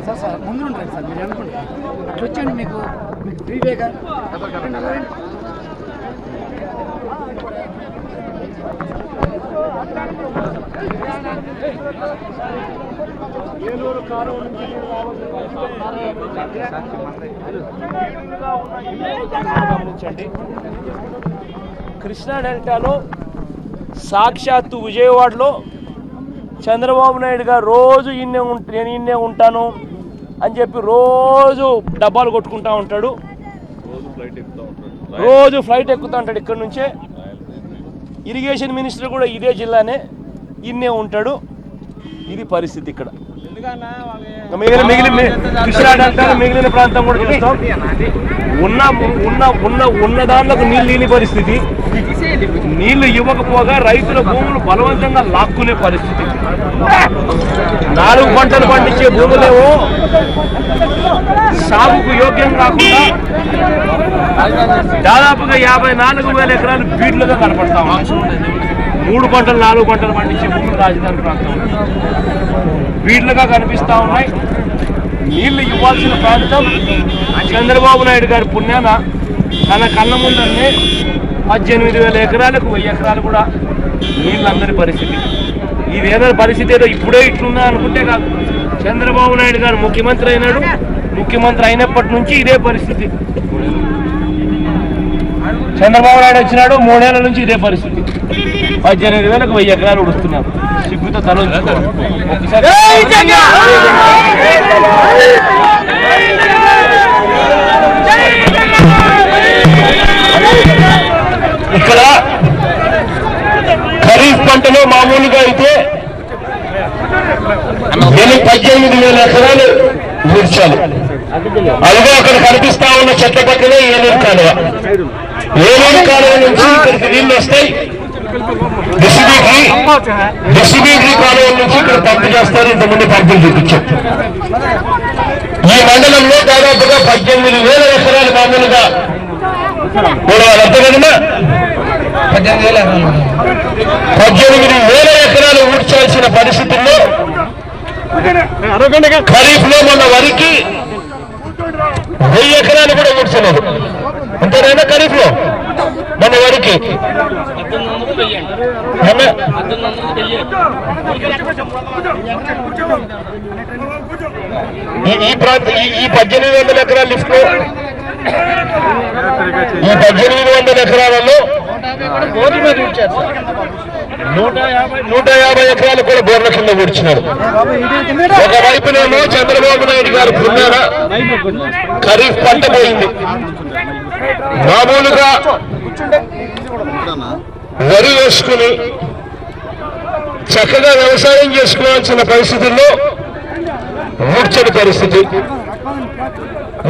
Sir sir ముందు ఉంటారు sir, మీరు అనుకోండి అట్లా వచ్చండి, మీకు ఫ్రీవేగా. గమనించండి, కృష్ణా డెల్టాలో సాక్షాత్తు విజయవాడలో చంద్రబాబు నాయుడు గారు రోజు నేను ఇన్నే ఉంటాను అని చెప్పి రోజు డబ్బాలు కొట్టుకుంటా ఉంటాడు, రోజు ఫ్లైట్ ఎక్కుతూ ఉంటాడు ఇక్కడ నుంచే. ఇరిగేషన్ మినిస్టర్ కూడా ఇదే జిల్లానే ఇన్నే ఉంటాడు. ఇది పరిస్థితి ఇక్కడ. కృష్ణా డెల్టా మిగిలిన ప్రాంతం కూడా చూస్తాం. ఉన్న దాంట్లోకి నీళ్ళు పరిస్థితి, నీళ్లు ఇవ్వకపోగా రైతుల భూములు బలవంతంగా లాక్కునే పరిస్థితి. 4 పంటలు పండించే భూములేమో సాగుకు యోగ్యం కాకుండా దాదాపుగా 54,000 ఎకరాలు బీడ్లుగా కనపడతా ఉన్నాయి. 3 పంటలు 4 పంటలు పండించే భూములు రాజధాని ప్రాంతంలో బీడ్లుగా కనిపిస్తూ ఉన్నాయి. నీళ్లు ఇవ్వాల్సిన ప్రాంతం చంద్రబాబు నాయుడు గారి పుణ్యాన తన కళ్ళ ముందరనే 18,000 ఎకరాలకు 1000 ఎకరాలు కూడా నీళ్ళందరి పరిస్థితి. ఇదేదో పరిస్థితి ఏదో ఇప్పుడే ఇట్లున్నా అనుకుంటే కాదు. చంద్రబాబు నాయుడు గారు ముఖ్యమంత్రి అయినాడు, ముఖ్యమంత్రి అయినప్పటి నుంచి ఇదే పరిస్థితి. చంద్రబాబు నాయుడు వచ్చినాడు, 3 ఏళ్ల నుంచి ఇదే పరిస్థితి. 18,000కు 1000 ఎకరాలు ఉడుస్తున్నారు. సిగ్గుతో తల ఒకసారి ఇక్కడ ఖరీఫ్ పంటలో మామూలుగా అయితే 18,000 ఎకరాలు మూర్చాలి. అలాగే అక్కడ కనిపిస్తా ఉన్న చెట్ల పక్కనే ఏలూరు కాలువ. ఏలూరు కాలువ నుంచి ఇక్కడికి నీళ్లు వస్తాయి. డిస్ట్రిబ్యూటరీ కాలువ నుంచి ఇక్కడ పంపు చేస్తారు. ఇంతకుముందు పంపులు చూపించాం. ఈ మండలంలో దాదాపుగా 18,000 ఎకరాలు మామూలుగా కూడా అంతే కదమ్మా, 18,000 ఎకరాలు ఊడ్చాల్సిన పరిస్థితుల్లో ఖరీఫ్ లో మొన్న వరికి 1000 ఎకరాలు కూడా ఊడ్చలేదు. అంతేనా ఖరీఫ్ లో మన వరికి ఈ 18,000 ఎకరాల లిఫ్ట్ లో ఈ 18,000 ఎకరాలలో 150 ఎకరాలు కూడా బోర్ల కింద కూర్చున్నారు. ఒకవైపునేమో చంద్రబాబు నాయుడు గారు పుణ్యాన ఖరీఫ్ పంట పోయింది. మామూలుగా వరి వేసుకుని చక్కగా వ్యవసాయం చేసుకోవాల్సిన పరిస్థితుల్లో మూర్చని పరిస్థితి.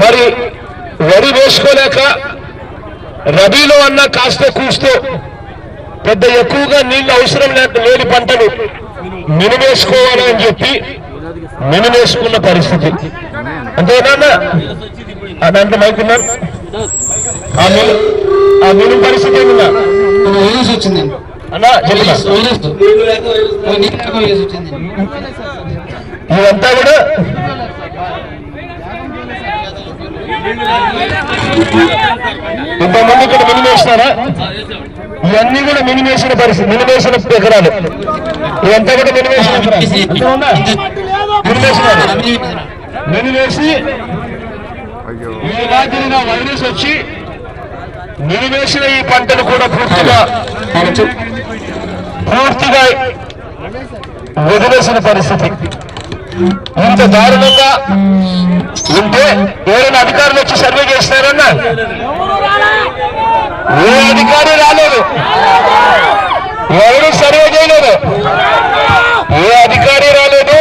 మరి వరి వేసుకోలేక రబీలో అన్న కాస్త కూస్తూ పెద్ద ఎక్కువగా నీళ్లు అవసరం లేని పంటలు మినిమేసుకోవాలని చెప్పి మినిమేసుకున్న పరిస్థితి. అంతేనా? అదంతా మైకున్నారు. ఆ మినిమం పరిస్థితి ఏమన్నా వచ్చింది అన్నా చెప్పిన ఇదంతా కూడా ఇంతమంది ఇక్కడ మినిమేసినారా? ఇవన్నీ కూడా మినిమేసిన పరిస్థితి, మినిమేసిన ఎకరాలు. ఇదంతా కూడా మినిమేసిన మినిమేసి ఈ మాదిరిగా వైరస్ వచ్చి మినిమేసిన ఈ పంటను కూడా పూర్తిగా వదిలేసిన పరిస్థితి. ఇంత దారుణంగా ఉంటే ఎవరైనా అధికారులు వచ్చి సర్వే చేస్తారన్నా? ఏ అధికారి రాలేదు, ఎవరు సర్వే చేయలేదు, ఏ అధికారి రాలేదు,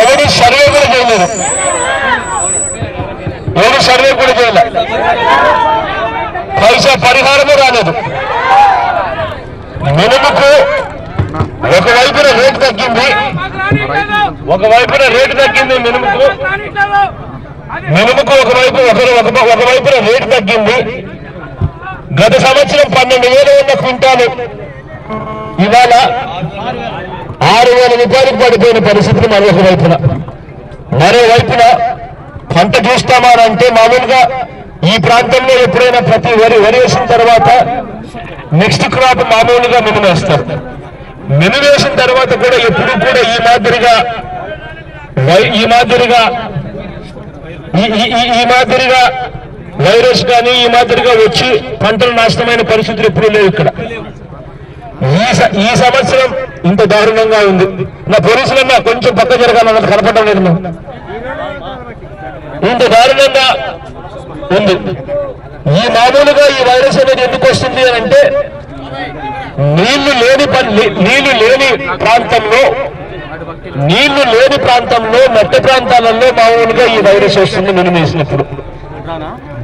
ఎవరు సర్వే కూడా చేయలేదు, ఎవరు సర్వే కూడా చేయలేదు, పైసా పరిహారము రాలేదు. మినుముకు ఒకవైపున రేటు తగ్గింది, మినుముకు ఒకవైపున రేటు తగ్గింది. గత సంవత్సరం 12,000 ఉన్న క్వింటాలు ఇవాళ 6,000 రూపాయలకు పడిపోయిన పరిస్థితులు మరోవైపున పంట చూస్తామా అంటే మామూలుగా ఈ ప్రాంతంలో ఎప్పుడైనా ప్రతి వరి వేసిన తర్వాత నెక్స్ట్ క్రాప్ మామూలుగా మినుమేస్తారు. మినుమేసిన తర్వాత కూడా ఎప్పుడు కూడా ఈ మాదిరిగా వైరస్ కానీ ఈ మాదిరిగా వచ్చి పంటలు నాశనమైన పరిస్థితులు ఎప్పుడూ లేవు ఇక్కడ. ఈ సంవత్సరం ఇంత దారుణంగా ఉంది. నా పోలీసులన్నా కొంచెం పక్క జరగాలన్నది కనపడడం లేదు. ఇంత దారుణంగా ఉంది. మామూలుగా ఈ వైరస్ అనేది ఎందుకు వస్తుంది అని అంటే నీళ్లు లేని ప్రాంతంలో మట్టి ప్రాంతాలలో మామూలుగా ఈ వైరస్ వస్తుంది. మనం వేసినప్పుడు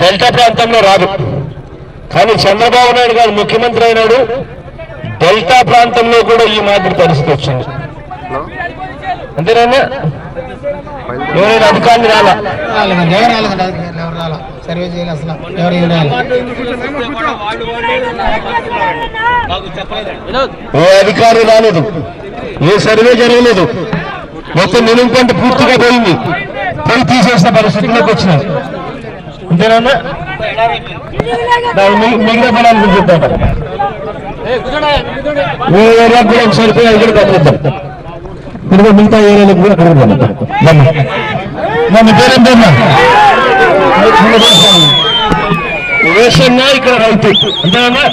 డెల్టా ప్రాంతంలో రాదు. కానీ చంద్రబాబు నాయుడు గారు ముఖ్యమంత్రి అయినాడు, డెల్టా ప్రాంతంలో కూడా ఈ మాదిరి పరిస్థితి వచ్చింది. అంతేనా? ఎవరైనా అధికారులు రాలా? సర్వే చేయాలి. అసలు ఏ అధికారులు రాలేదు, ఏ సర్వే జరగలేదు. మొత్తం మినుము పంట పూర్తిగా పోయింది. పోయి తీసేసిన పరిస్థితుల్లోకి వచ్చినారు. అంతేనా? మిగిలిన పడాలని చెప్తాట ఏ ఏరియాకు కూడా ఒకసారి పోయి అక్కడ కలుగుతాం. ఇదిగో మిగతా ఏరియాలకు కూడా కలుగుతాం. పేరేంటమ్మా? వేసన్నా ఇక్కడ రైతు. అంతేనా?